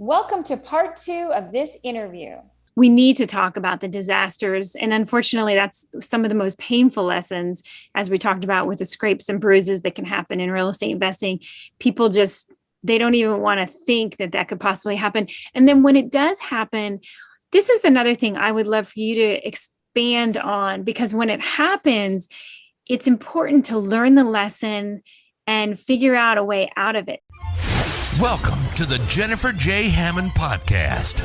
Welcome to part two of this interview. We need to talk about the disasters. And unfortunately, that's some of the most painful lessons, as we talked about with the scrapes and bruises that can happen in real estate investing. People just, they don't even want to think that that could possibly happen. And then when it does happen, this is another thing I would love for you to expand on, because when it happens, it's important to learn the lesson and figure out a way out of it. Welcome to the Jennifer J. Hammond Podcast.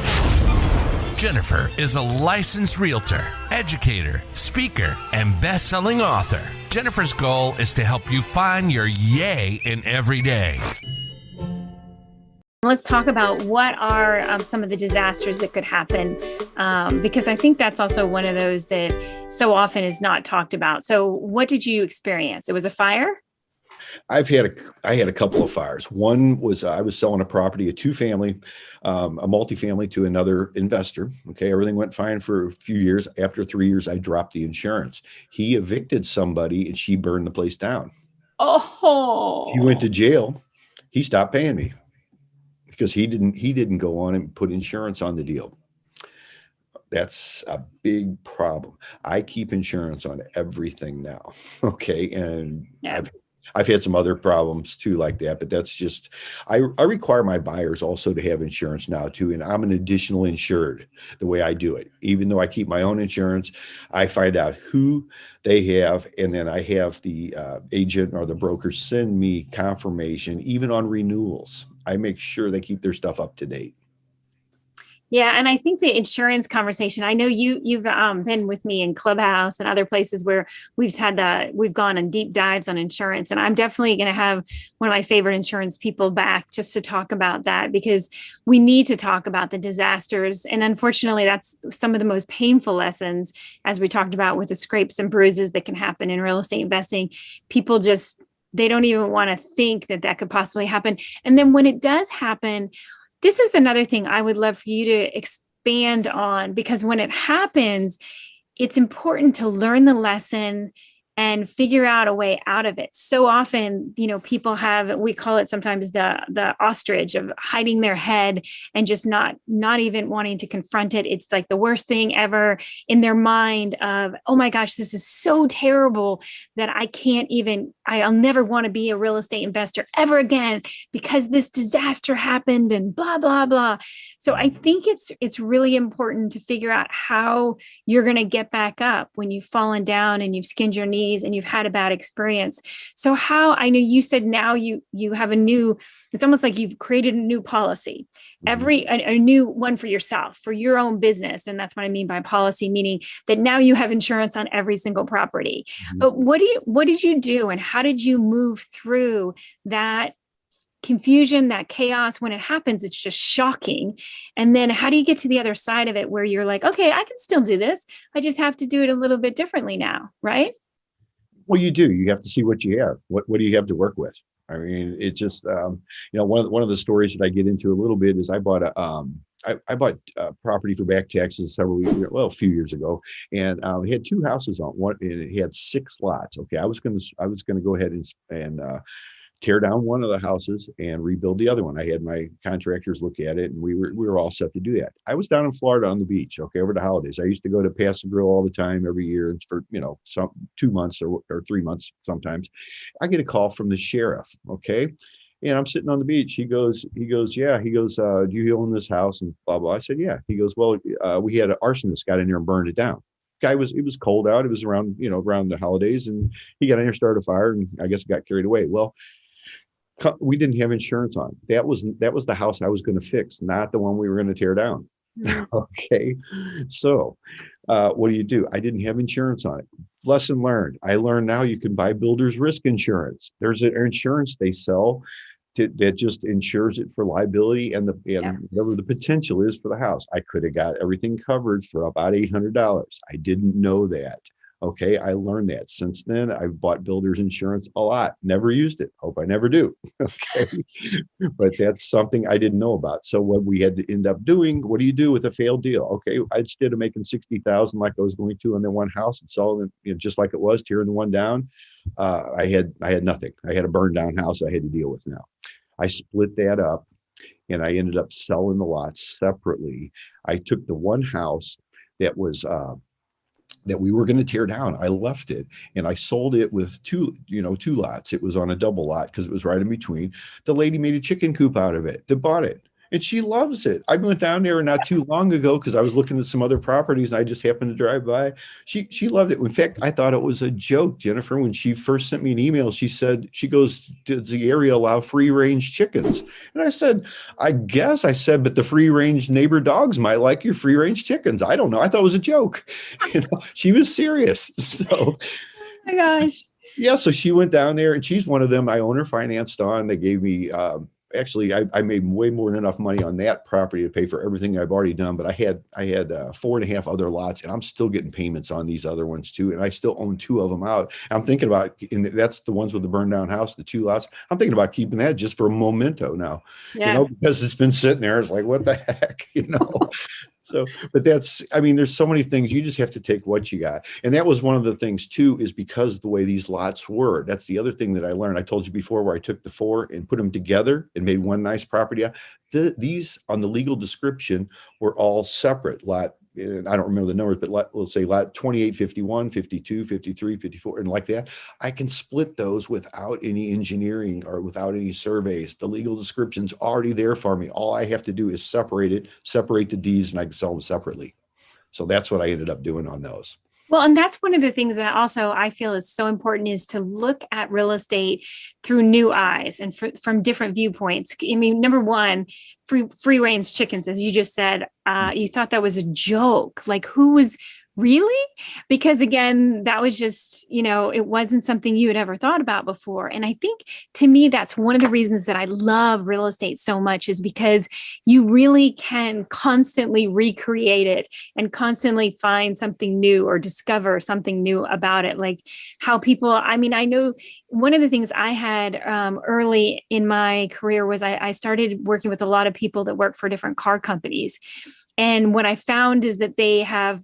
Jennifer is a licensed realtor, educator, speaker, and best-selling author. Jennifer's goal is to help you find your yay in every day. Let's talk about what are some of the disasters that could happen, because I think that's also one of those that so often is not talked about. So what did you experience? It was a fire? I had a couple of fires. One was I was selling a property, a two-family, a multifamily to another investor. Okay, everything went fine for a few years. After 3 years, I dropped the insurance. He evicted somebody, and she burned the place down. Oh, He went to jail. He stopped paying me because he didn't go on and put insurance on the deal. That's a big problem. I keep insurance on everything now. Okay, and yeah. I've had some other problems too like that, but that's just, I require my buyers also to have insurance now too. And I'm an additional insured the way I do it. Even though I keep my own insurance, I find out who they have. And then I have the agent or the broker send me confirmation, even on renewals. I make sure they keep their stuff up to date. Yeah, and I think the insurance conversation, I know you've been with me in Clubhouse and other places where we've gone on deep dives on insurance, and I'm definitely going to have one of my favorite insurance people back just to talk about that, because we need to talk about the disasters. And unfortunately, that's some of the most painful lessons, as we talked about with the scrapes and bruises that can happen in real estate investing. People just, they don't even want to think that that could possibly happen. And then when it does happen, this is another thing I would love for you to expand on, because when it happens, it's important to learn the lesson and figure out a way out of it. So often, people have, we call it sometimes the ostrich of hiding their head and just not even wanting to confront it. It's like the worst thing ever in their mind of, oh my gosh, this is so terrible that I'll never want to be a real estate investor ever again because this disaster happened and blah, blah, blah. So I think it's really important to figure out how you're going to get back up when you've fallen down and you've skinned your knees and you've had a bad experience. So I know you said now you have it's almost like you've created a new policy, a new one for yourself, for your own business. And that's what I mean by policy, meaning that now you have insurance on every single property. Mm-hmm. But what did you do, and how did you move through that confusion, that chaos? When it happens, it's just shocking. And then how do you get to the other side of it where you're like, okay, I can still do this. I just have to do it a little bit differently now, right? Well, you do. You have to see what you have. What do you have to work with? I mean, it's just, one of the stories that I get into a little bit is I bought a property for back taxes a few years ago, and it had two houses on one, and it had 6 lots. Okay, I was going to go ahead and tear down one of the houses and rebuild the other one. I had my contractors look at it, and we were all set to do that. I was down in Florida on the beach, okay, over the holidays. I used to go to Paso Grill all the time every year for, some 2 months or 3 months sometimes. I get a call from the sheriff, okay? And I'm sitting on the beach. He goes, yeah. He goes, do you own this house? And blah, blah. I said, yeah. He goes, well, we had an arsonist got in there and burned it down. It was cold out. It was around the holidays, and he got in there, started a fire, and I guess it got carried away. Well, we didn't have insurance on. That was the house I was going to fix, not the one we were going to tear down. Mm-hmm. Okay. So what do? I didn't have insurance on it. Lesson learned. I learned now you can buy builder's risk insurance. There's an insurance they sell that just insures it for liability and whatever the potential is for the house. I could have got everything covered for about $800. I didn't know that. Okay, I learned that. Since then, I've bought builder's insurance a lot. Never used it. Hope I never do. Okay, but that's something I didn't know about. So what we had to end up doing, what do you do with a failed deal? Okay, instead of making $60,000 like I was going to on the one house and selling it, just like it was, tearing the one down, I had nothing. I had a burned down house I had to deal with now. I split that up. and I ended up selling the lots separately. I took the one house that was that we were going to tear down. I left it and I sold it with two lots. It was on a double lot because it was right in between. The lady made a chicken coop out of it that bought it. And she loves it. I went down there not too long ago because I was looking at some other properties and I just happened to drive by. She loved it. In fact, I thought it was a joke, Jennifer. When she first sent me an email, she said, she goes, does the area allow free range chickens? And I said, I said, but the free range neighbor dogs might like your free range chickens. I don't know. I thought it was a joke. She was serious. So, Oh my gosh. yeah. So she went down there and she's one of them I owner financed on. They gave me, actually, I made way more than enough money on that property to pay for everything I've already done. But I had 4.5 other lots, and I'm still getting payments on these other ones too. And I still own 2 of them out. I'm thinking about, and that's the ones with the burned down house, the 2 lots. I'm thinking about keeping that just for a memento now, because it's been sitting there. It's like, what the heck, So, but there's so many things. You just have to take what you got. And that was one of the things too, is because the way these lots were, that's the other thing that I learned. I told you before where I took the 4 and put them together and made one nice property. These on the legal description were all separate lot. And I don't remember the numbers, but let's say lot 28, 51, 52, 53, 54, and like that. I can split those without any engineering or without any surveys. The legal description's already there for me. All I have to do is separate the deeds, and I can sell them separately. So that's what I ended up doing on those. Well, and that's one of the things that also I feel is so important, is to look at real estate through new eyes and from different viewpoints. I mean, number one, free range chickens, as you just said, you thought that was a joke. Like, who was really? Because again, that was just, it wasn't something you had ever thought about before. And I think, to me, that's one of the reasons that I love real estate so much, is because you really can constantly recreate it and constantly find something new or discover something new about it. Like how people, I know one of the things I had early in my career was I started working with a lot of people that work for different car companies. And what I found is that they have,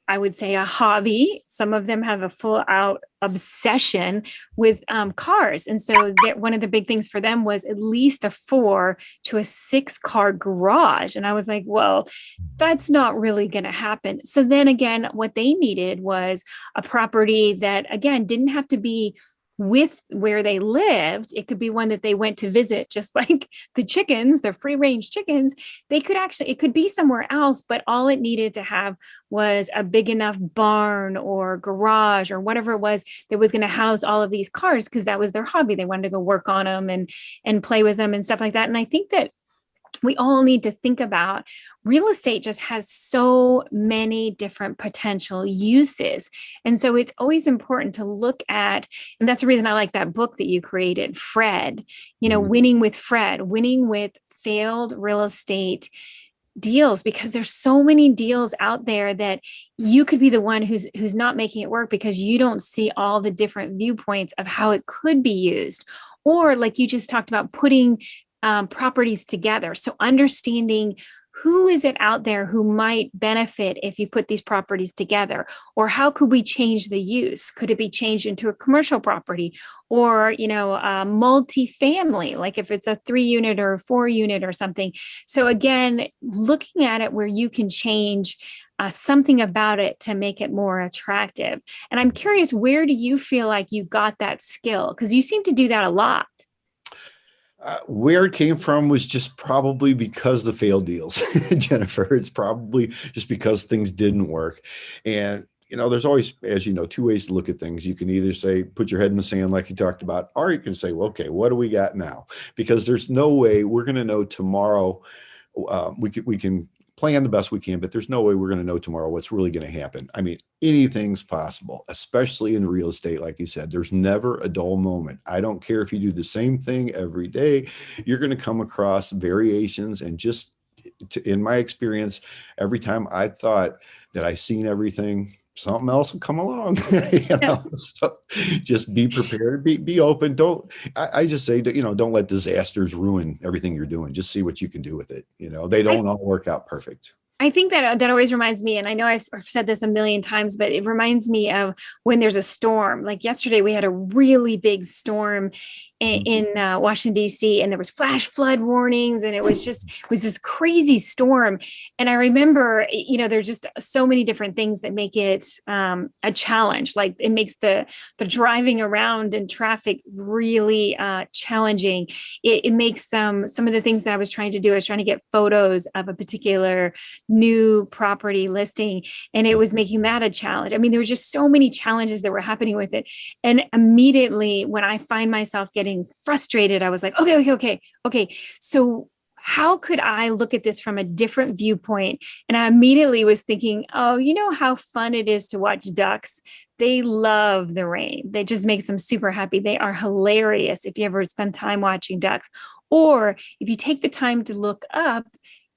I would say, a hobby. Some of them have a full out obsession with cars. And so one of the big things for them was at least a 4 to a 6 car garage. And I was like, well, that's not really going to happen. So then again, what they needed was a property that, again, didn't have to be with where they lived. It could be one that they went to visit, just like the chickens, the free range chickens. It could be somewhere else, but all it needed to have was a big enough barn or garage or whatever it was that was going to house all of these cars, because that was their hobby. They wanted to go work on them and play with them and stuff like that. And I think that we all need to think about real estate just has so many different potential uses. And so it's always important to look at, and that's the reason I like that book that you created, F.R.E.D, winning with F.R.E.D, winning with failed real estate deals, because there's so many deals out there that you could be the one who's not making it work because you don't see all the different viewpoints of how it could be used. Or like you just talked about, putting properties together. So understanding who is it out there who might benefit if you put these properties together, or how could we change the use? Could it be changed into a commercial property, or, multi-family, like if it's a 3-unit or a 4-unit or something. So again, looking at it where you can change something about it to make it more attractive. And I'm curious, where do you feel like you got that skill? Because you seem to do that a lot. Where it came from was just probably because the failed deals, Jennifer. It's probably just because things didn't work. And, there's always, as you know, 2 ways to look at things. You can either say, put your head in the sand like you talked about, or you can say, well, okay, what do we got now? Because there's no way we're going to know tomorrow. We can plan the best we can, but there's no way we're going to know tomorrow what's really going to happen. I mean, anything's possible, especially in real estate. Like you said, there's never a dull moment. I don't care if you do the same thing every day, you're going to come across variations. And just in my experience, every time I thought that I seen everything, something else will come along. So just be prepared, be open. I just say, don't let disasters ruin everything you're doing. Just see what you can do with it. They don't all work out perfect. I think that always reminds me, and I know I've said this a million times, but it reminds me of when there's a storm. Like yesterday, we had a really big storm in Washington, D.C., and there was flash flood warnings, and it was this crazy storm. And I remember, there's just so many different things that make it a challenge. Like it makes the driving around in traffic really challenging. It makes some of the things that I was trying to do. I was trying to get photos of a particular new property listing, and it was making that a challenge. I mean, there were just so many challenges that were happening with it. And immediately when I find myself getting frustrated, I was like, okay. So how could I look at this from a different viewpoint? And I immediately was thinking, oh, you know how fun it is to watch ducks? They love the rain. They just makes them super happy. They are hilarious if you ever spend time watching ducks. Or if you take the time to look up,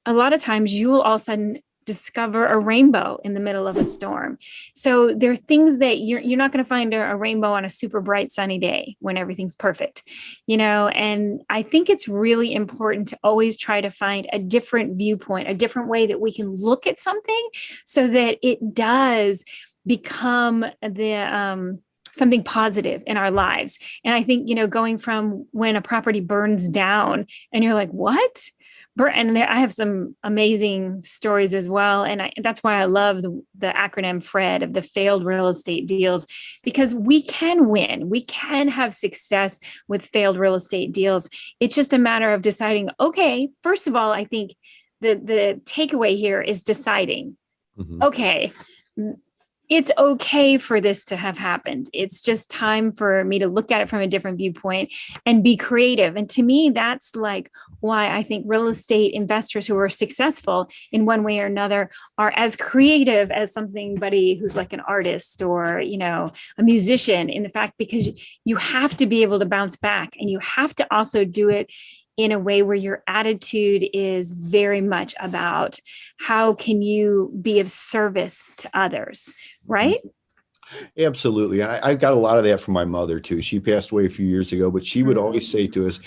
a lot of times you will all of a sudden discover a rainbow in the middle of a storm. So there are things that you're not going to find a rainbow on a super bright sunny day when everything's perfect, and I think it's really important to always try to find a different viewpoint, a different way that we can look at something so that it does become something positive in our lives. And I think, going from when a property burns down and you're like, what? And I have some amazing stories as well. And that's why I love the acronym F.R.E.D of the failed real estate deals, because we can win. We can have success with failed real estate deals. It's just a matter of deciding, okay, first of all, I think the takeaway here is deciding, okay, it's okay for this to have happened. It's just time for me to look at it from a different viewpoint and be creative. And to me, that's like why I think real estate investors who are successful in one way or another are as creative as somebody who's like an artist or, a musician, in the fact, because you have to be able to bounce back, and you have to also do it in a way where your attitude is very much about how can you be of service to others, right? Absolutely. And I've got a lot of that from my mother too. She passed away a few years ago, but she would always say to us,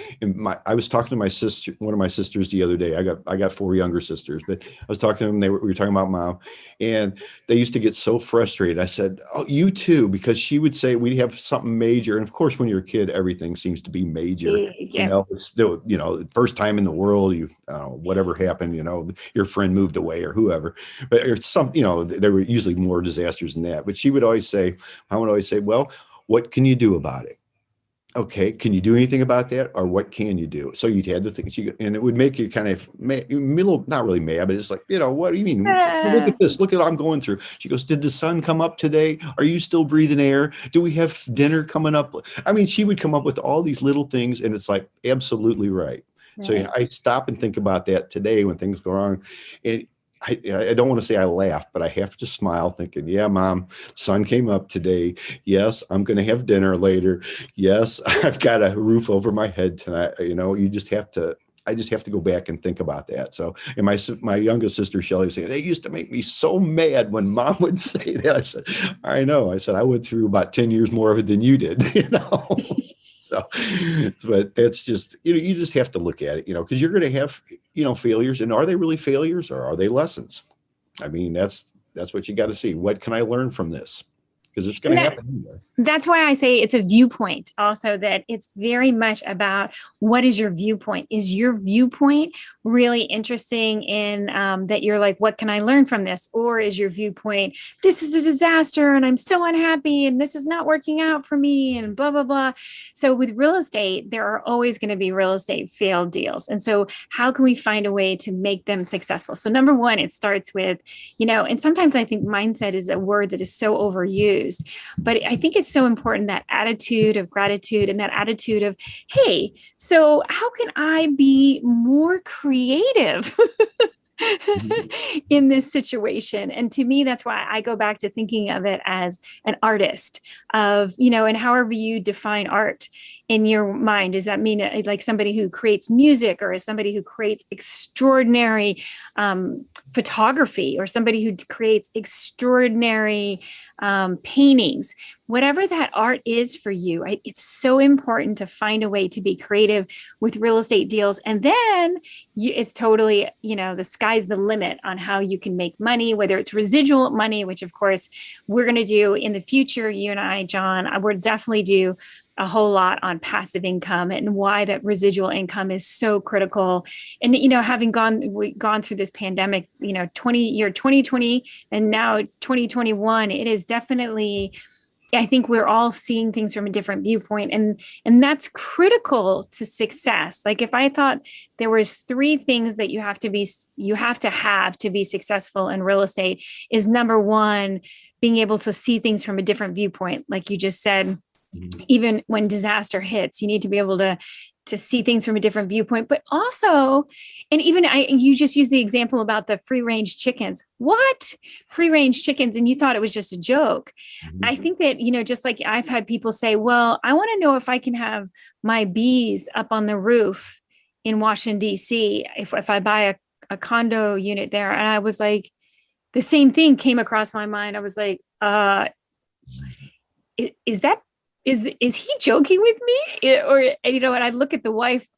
I was talking to my sister, one of my sisters the other day. I got 4 younger sisters, but I was talking to them. We were talking about mom, and they used to get so frustrated. I said, oh, you too, because she would say we have something major. And of course, when you're a kid, everything seems to be major. Yeah. It's still, first time in the world, whatever happened, your friend moved away or whoever, but or some, there were usually more disasters than that. But I would always say, well, what can you do about it? Okay, can you do anything about that? Or what can you do? So you'd had to think, and it would make you kind of not really mad, but it's like, what do you mean? Look at this. Look at what I'm going through. She goes, did the sun come up today? Are you still breathing air? Do we have dinner coming up? I mean, she would come up with all these little things, and it's like, absolutely right. So I stop and think about that today when things go wrong. And I don't want to say I laugh, but I have to smile thinking, yeah, mom, sun came up today. Yes, I'm going to have dinner later. Yes, I've got a roof over my head tonight. I just have to go back and think about that. So, and my youngest sister, Shelly, was saying, they used to make me so mad when mom would say that. I said, I know. I said, I went through about 10 years more of it than you did, So, but that's just, you just have to look at it, because you're going to have, failures. And are they really failures, or are they lessons? I mean, that's what you got to see. What can I learn from this? Because it's going to happen anyway. That's why I say it's a viewpoint also, that it's very much about what is your viewpoint? Is your viewpoint really interesting in that you're like, what can I learn from this? Or is your viewpoint, this is a disaster and I'm so unhappy and this is not working out for me and blah, blah, blah. So with real estate, there are always going to be real estate failed deals. And so how can we find a way to make them successful? So number one, it starts with, and sometimes I think mindset is a word that is so overused. But I think it's so important, that attitude of gratitude and that attitude of, hey, so how can I be more creative in this situation? And to me, that's why I go back to thinking of it as an artist of, and however you define art in your mind. Does that mean like somebody who creates music, or is somebody who creates extraordinary photography, or somebody who creates extraordinary paintings? Whatever that art is for you, right? It's so important to find a way to be creative with real estate deals. And then it's totally, the sky's the limit on how you can make money, whether it's residual money, which of course we're going to do in the future. You and I, John, I would definitely do a whole lot on passive income and why that residual income is so critical. And, having gone through this pandemic, 2020 and now 2021, it is definitely, I think we're all seeing things from a different viewpoint, and that's critical to success. Like if I thought there was 3 things that you have to have to be successful in real estate, is number 1, being able to see things from a different viewpoint. Like you just said, even when disaster hits, you need to be able to see things from a different viewpoint. But also, and even you just used the example about the free range chickens. What? Free range chickens? And you thought it was just a joke. I think that, just like I've had people say, well, I want to know if I can have my bees up on the roof in Washington, D.C. if I buy a condo unit there. And I was like, the same thing came across my mind. I was like, is he joking with me? Or, and I'd look at the wife,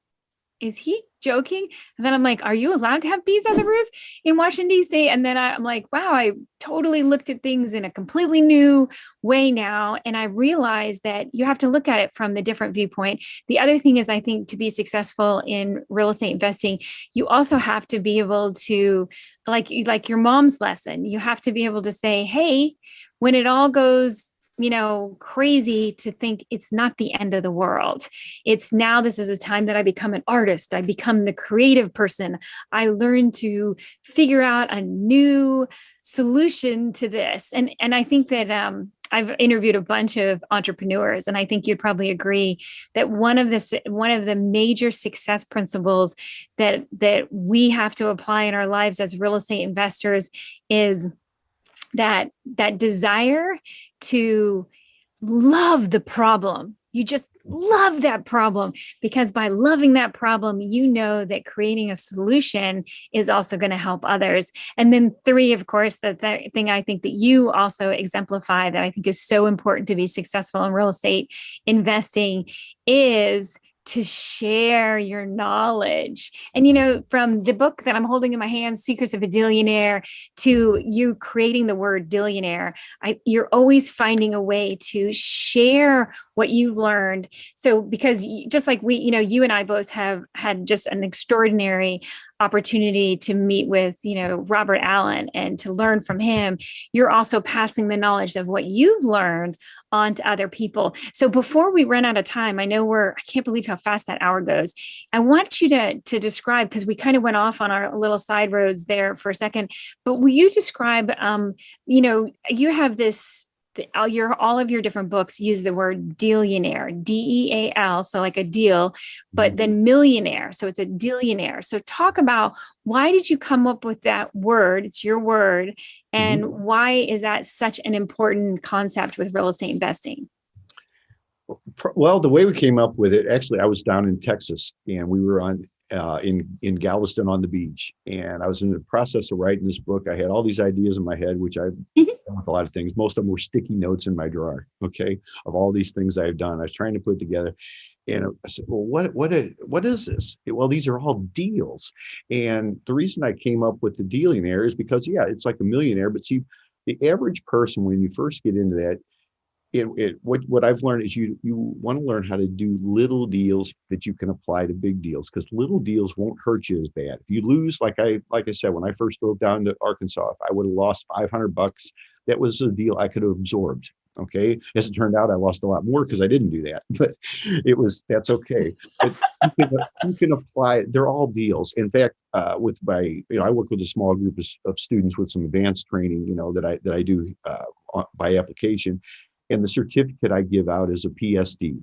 is he joking? And then I'm like, are you allowed to have bees on the roof in Washington, D.C.? And then I'm like, wow, I totally looked at things in a completely new way now. And I realized that you have to look at it from the different viewpoint. The other thing is, I think to be successful in real estate investing, you also have to be able to, like your mom's lesson, you have to be able to say, hey, when it all goes crazy, to think it's not the end of the world. It's now, this is a time that I become an artist. I become the creative person. I learn to figure out a new solution to this. And I think that I've interviewed a bunch of entrepreneurs, and I think you'd probably agree that one of the major success principles that we have to apply in our lives as real estate investors is that desire to love the problem. You just love that problem, because by loving that problem, that creating a solution is also going to help others. And then 3, of course, the thing I think that you also exemplify that I think is so important to be successful in real estate investing is to share your knowledge. And, from the book that I'm holding in my hands, Secrets of a Dillionaire, to you creating the word dillionaire, you're always finding a way to share what you've learned. So, because just like you and I both have had just an extraordinary opportunity to meet with, Robert Allen and to learn from him, you're also passing the knowledge of what you've learned on to other people. So before we run out of time, I can't believe how fast that hour goes. I want you to describe, because we kind of went off on our little side roads there for a second, but will you describe, you have this, all of your different books use the word dealionaire, DEAL, so like a deal, but then millionaire, so it's a dealionaire. So talk about, why did you come up with that word? It's your word, and why is that such an important concept with real estate investing? Well, the way we came up with it, actually, I was down in Texas, and we were in Galveston on the beach, and I was in the process of writing this book. I had all these ideas in my head, which I've done with a lot of things. Most of them were sticky notes in my drawer, of all these things I've done. I was trying to put together, and I said, well, what is this? Well, these are all deals. And the reason I came up with the dealionaire is because, it's like a millionaire, but see, the average person, when you first get into that, what I've learned is you want to learn how to do little deals that you can apply to big deals, because little deals won't hurt you as bad. If you lose, like I said, when I first drove down to Arkansas, if I would have lost $500, that was a deal I could have absorbed. Okay. As it turned out, I lost a lot more because I didn't do that, but that's okay. But you can apply, they're all deals. In fact, I work with a small group of students with some advanced training, that I do by application. And the certificate I give out is a PSD.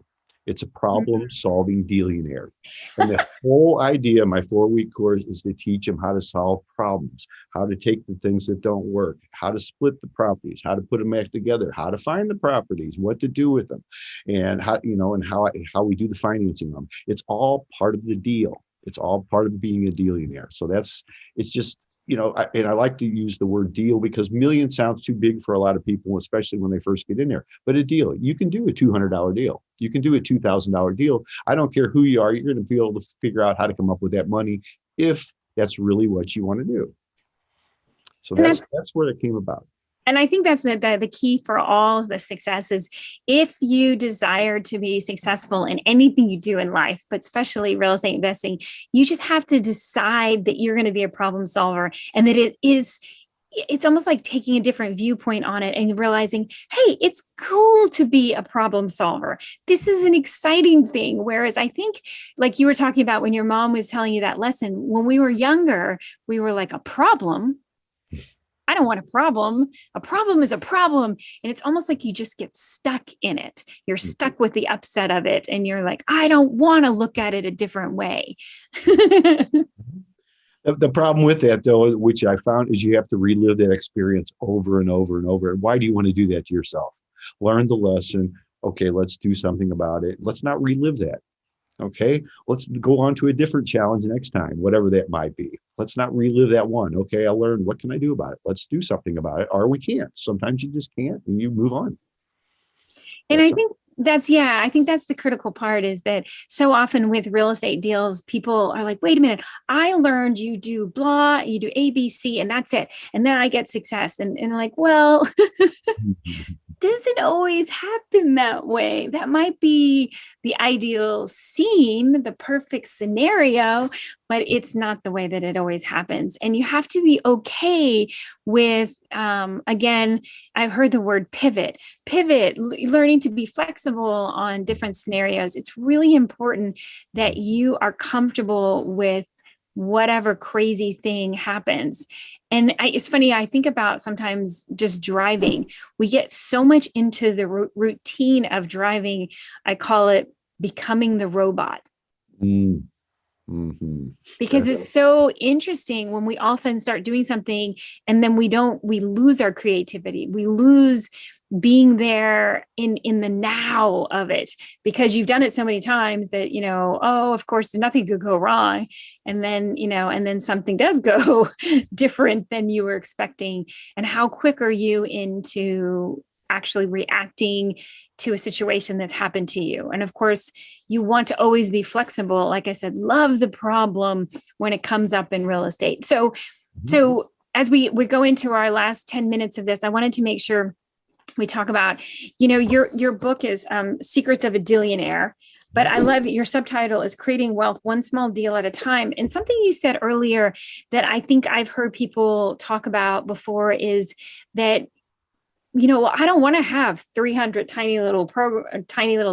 It's a problem-solving dealionaire. And the whole idea of my 4-week course is to teach them how to solve problems, how to take the things that don't work, how to split the properties, how to put them back together, how to find the properties, what to do with them, and how how we do the financing of them. It's all part of the deal. It's all part of being a dealionaire. So it's just, I like to use the word deal because million sounds too big for a lot of people, especially when they first get in there. But a deal, you can do a $200 deal. You can do a $2,000 deal. I don't care who you are. You're going to be able to figure out how to come up with that money if that's really what you want to do. So that's where it came about. And I think that's the key for all the success is if you desire to be successful in anything you do in life, but especially real estate investing, you just have to decide that you're going to be a problem solver and that it's almost like taking a different viewpoint on it and realizing, hey, it's cool to be a problem solver. This is an exciting thing. Whereas I think, like you were talking about when your mom was telling you that lesson, when we were younger, we were like, a problem? I don't want a problem. A problem is a problem. And it's almost like you just get stuck in it. You're stuck with the upset of it. And you're like, I don't want to look at it a different way. The problem with that, though, which I found, is you have to relive that experience over and over and over. Why do you want to do that to yourself? Learn the lesson. Okay, let's do something about it. Let's not relive that. Okay, let's go on to a different challenge next time, whatever that might be. Let's not relive that one. Okay, I learned. What can I do about it? Let's do something about it. Or we can't. Sometimes you just can't, and you move on. And I think I think that's the critical part, is that so often with real estate deals, people are like, wait a minute, I learned you do blah, you do A, B, C, and that's it. And then I get success. And like, well, doesn't always happen that way. That might be the ideal scene, the perfect scenario, but it's not the way that it always happens. And you have to be okay with, again, I've heard the word pivot, learning to be flexible on different scenarios. It's really important that you are comfortable with whatever crazy thing happens. And it's funny, I think about sometimes just driving. We get so much into the routine of driving. I call it becoming the robot. Mm-hmm. Because it's so interesting when we all of a sudden start doing something and then we lose our creativity. We lose being there in the now of it, because you've done it so many times that, of course, nothing could go wrong. And then, something does go different than you were expecting. And how quick are you into actually reacting to a situation that's happened to you? And of course, you want to always be flexible. Like I said, love the problem when it comes up in real estate. So as we go into our last 10 minutes of this, I wanted to make sure we talk about, your book is Secrets of a Dillionaire, but I love your subtitle is Creating Wealth One Small Deal at a Time. And something you said earlier that I think I've heard people talk about before is that, I don't want to have 300 tiny little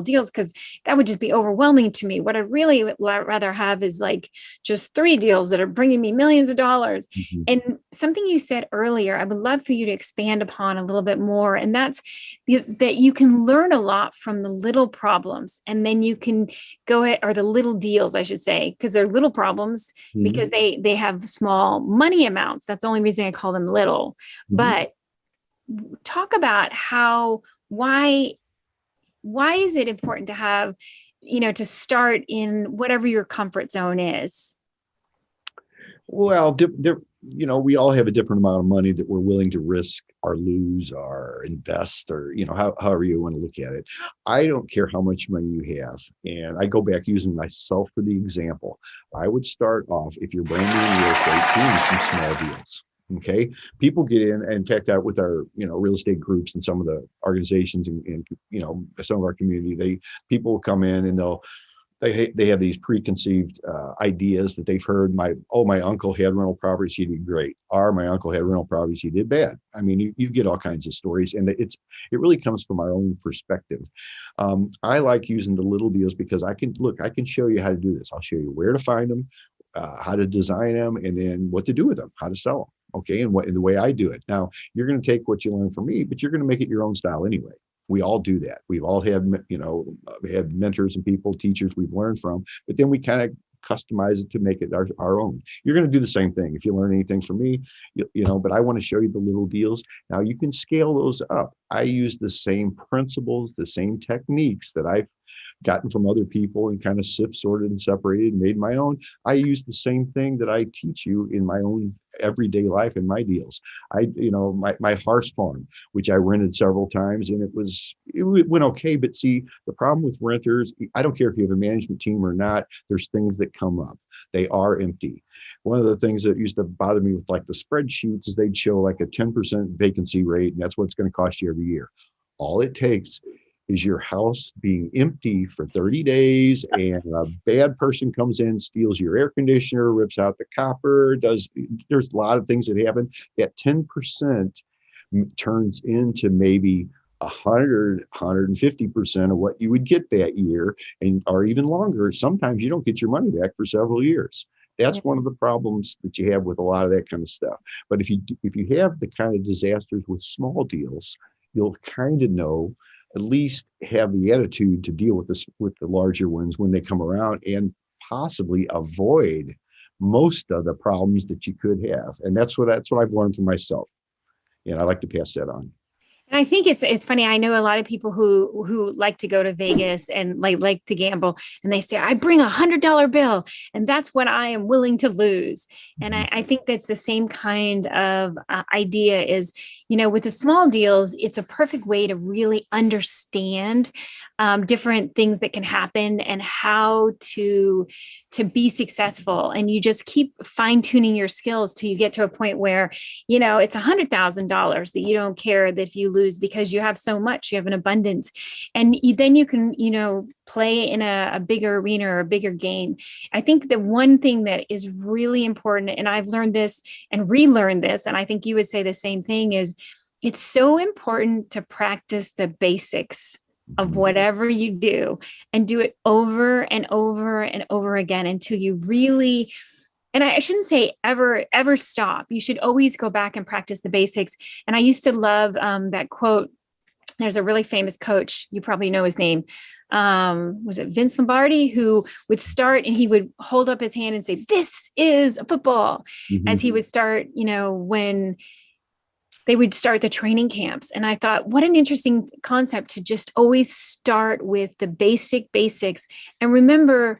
deals, because that would just be overwhelming to me. What I really would rather have is like just 3 deals that are bringing me millions of dollars. Mm-hmm. And something you said earlier, I would love for you to expand upon a little bit more. And that's that you can learn a lot from the little problems, and then you can go ahead, or the little deals, I should say, because they're little problems, mm-hmm. because they have small money amounts. That's the only reason I call them little. Mm-hmm. But talk about why is it important to have, to start in whatever your comfort zone is? Well, we all have a different amount of money that we're willing to risk or lose or invest, or, however you want to look at it. I don't care how much money you have. And I go back using myself for the example. I would start off, if you're brand new in real estate, doing some small deals. Okay. People get in fact, with our, real estate groups and some of the organizations and some of our community, people will come in and they have these preconceived ideas that they've heard. My uncle had rental properties, he did great. Or my uncle had rental properties, he did bad. I mean, you get all kinds of stories, and it really comes from our own perspective. I like using the little deals because I can show you how to do this. I'll show you where to find them, how to design them, and then what to do with them, how to sell them. Okay. And the way I do it. Now, you're going to take what you learn from me, but you're going to make it your own style anyway. We all do that. We've all had, had mentors and teachers we've learned from, but then we kind of customize it to make it our own. You're going to do the same thing. If you learn anything from me, but I want to show you the little deals. Now you can scale those up. I use the same principles, the same techniques that I've gotten from other people and kind of sorted and separated and made my own. I use the same thing that I teach you in my own everyday life in my deals. My horse farm, which I rented several times, and it went okay. But see, the problem with renters, I don't care if you have a management team or not, there's things that come up. They are empty. one of the things that used to bother me with like the spreadsheets is they'd show like a 10% vacancy rate, and that's what it's going to cost you every year. All it takes is your house being empty for 30 days and a bad person comes in, steals your air conditioner, rips out the copper, there's a lot of things that happen. That 10% turns into maybe 150% of what you would get that year, and or even longer. Sometimes you don't get your money back for several years. That's one of the problems that you have with a lot of that kind of stuff. But if you have the kind of disasters with small deals, you'll kind of know, at least have the attitude to deal with this, with the larger ones when they come around, and possibly avoid most of the problems that you could have. And that's what I've learned for myself. And I like to pass that on. And I think it's funny. I know a lot of people who like to go to Vegas and like to gamble, and they say, I bring $100 bill and that's what I am willing to lose. And I think that's the same kind of idea is, with the small deals, it's a perfect way to really understand different things that can happen and how to be successful. And you just keep fine tuning your skills till you get to a point where, it's $100,000 that you don't care that if you lose, because you have so much, you have an abundance, and then you can, play in a bigger arena or a bigger game. I think the one thing that is really important, and I've learned this and relearned this, and I think you would say the same thing, is it's so important to practice the basics of whatever you do and do it over and over and over again until you really, and I shouldn't say ever stop. You should always go back and practice the basics. And I used to love that quote. There's a really famous coach, you probably know his name. Was it Vince Lombardi, who would start and he would hold up his hand and say, "This is a football," as he would start, when they would start the training camps. And I thought, what an interesting concept to just always start with the basics. And remember,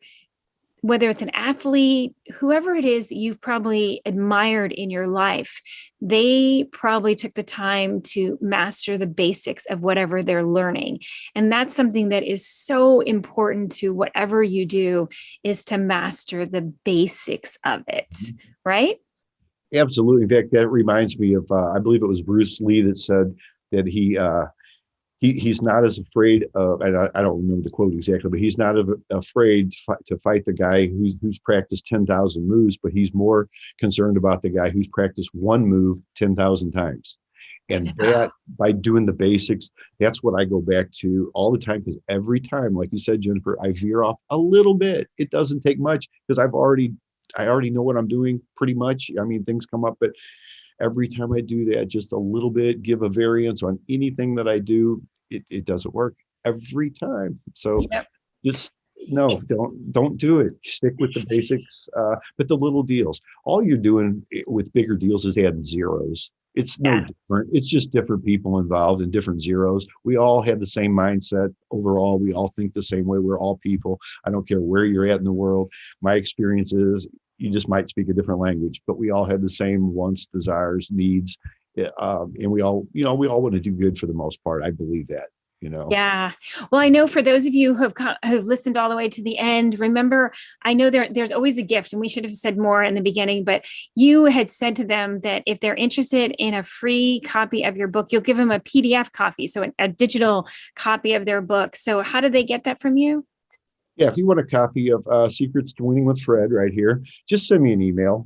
whether it's an athlete, whoever it is that you've probably admired in your life, they probably took the time to master the basics of whatever they're learning. And that's something that is so important to whatever you do, is to master the basics of it, right? Absolutely. In fact, that reminds me of, I believe it was Bruce Lee that said that he's not as afraid of, and I don't remember the quote exactly, but he's not afraid to fight the guy who's practiced 10,000 moves, but he's more concerned about the guy who's practiced one move 10,000 times. And that, by doing the basics, that's what I go back to all the time, because every time, like you said, Jennifer, I veer off a little bit. It doesn't take much, because I already know what I'm doing pretty much. I mean, things come up, but every time I do that, just a little bit, give a variance on anything that I do, it doesn't work every time. So just don't do it. Stick with the basics. But the little deals, all you're doing with bigger deals is adding zeros. It's no different. It's just different people involved and different zeros. We all have the same mindset. Overall, we all think the same way. We're all people. I don't care where you're at in the world. My experience is you just might speak a different language, but we all have the same wants, desires, needs. And we all want to do good for the most part. I believe that. Yeah. Well, I know for those of you who've listened all the way to the end, remember, I know there's always a gift, and we should have said more in the beginning, but you had said to them that if they're interested in a free copy of your book, you'll give them a PDF copy. So a digital copy of their book. So how do they get that from you? Yeah, if you want a copy of Secrets to Winning with Fred right here, just send me an email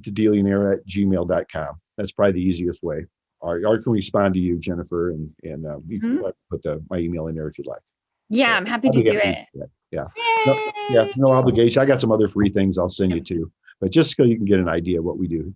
to dealionaire@gmail.com. That's probably the easiest way. Or I can respond to you, Jennifer, and you can put my email in there if you'd like. Yeah, I'm happy to do it. Yeah. No obligation. I got some other free things I'll send you to, but just so you can get an idea of what we do.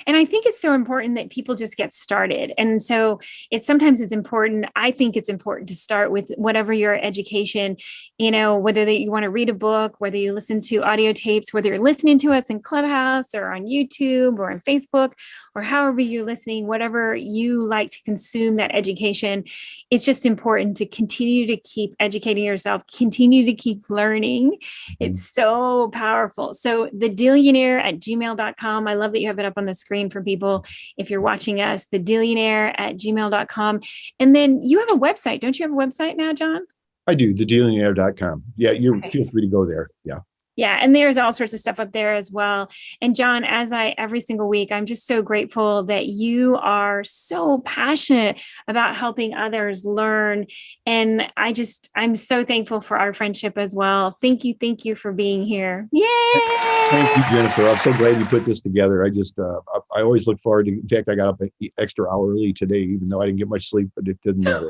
And I think it's so important that people just get started. And so sometimes it's important. I think it's important to start with whatever your education, whether that you want to read a book, whether you listen to audio tapes, whether you're listening to us in Clubhouse or on YouTube or on Facebook, or however you're listening, whatever you like to consume that education. It's just important to continue to keep educating yourself, continue to keep learning. It's so powerful. So thedealionaire@gmail.com. I love that you have it up on the screen for people if you're watching us, thedealionaire@gmail.com. And then you have a website. Don't you have a website now, John? I do, thedealionaire.com. Yeah, feel free to go there. Yeah. Yeah. And there's all sorts of stuff up there as well. And John, every single week, I'm just so grateful that you are so passionate about helping others learn. And I'm so thankful for our friendship as well. Thank you. Thank you for being here. Yay! Thank you, Jennifer. I'm so glad you put this together. I always look forward to, in fact, I got up an extra hour early today, even though I didn't get much sleep, but it didn't matter.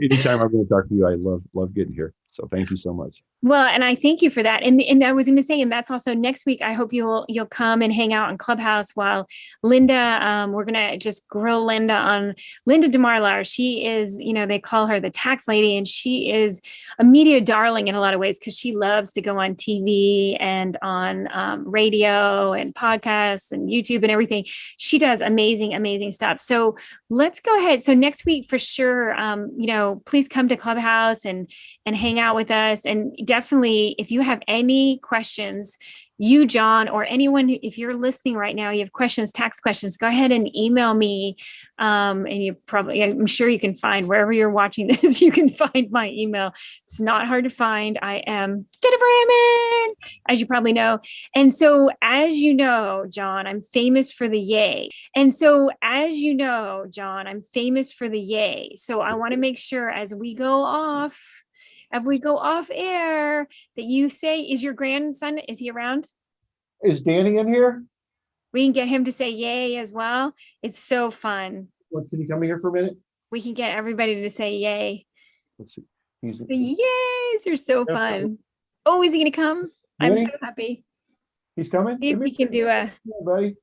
Anytime I'm going to talk to you, I love getting here. So thank you so much. Well, and I thank you for that. And I was going to say, and that's also next week. I hope you'll come and hang out in Clubhouse while Linda. We're going to just grill Linda on Linda DeMarlar. She is, they call her the tax lady, and she is a media darling in a lot of ways because she loves to go on TV and on radio and podcasts and YouTube and everything. She does amazing, amazing stuff. So let's go ahead. So next week for sure, please come to Clubhouse and hang out with us. And definitely, if you have any questions, you, John, or anyone, if you're listening right now, you have questions, tax questions, go ahead and email me. And I'm sure you can find, wherever you're watching this, you can find my email. It's not hard to find. I am Jennifer Hammond, as you probably know. And so, as you know, John, I'm famous for the yay. And so, as you know, John, I'm famous for the yay. So I want to make sure as we go off air, that you say, is your grandson, is he around? Is Danny in here? We can get him to say yay as well. It's so fun. What, can you come here for a minute? We can get everybody to say yay. Let's see. He's The yays are so fun. Oh, is he going to come? I'm Really? so happy. He's coming? See if we can do a buddy.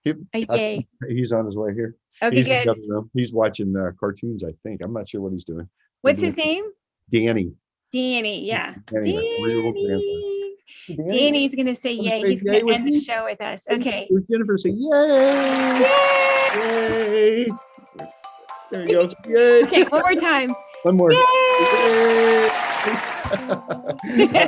a yay. He's on his way here. Okay, He's in the good. other room. He's watching cartoons, I think. I'm not sure what he's doing. What's his name? Danny. Danny. Yeah. Danny, my 3-year-old grandson. Danny's going to say yay. He's going to end the show with us. Okay. Jennifer, say yay! Yay! Yay! There you go. Yay! Okay, one more time. One more. Yay! Yay!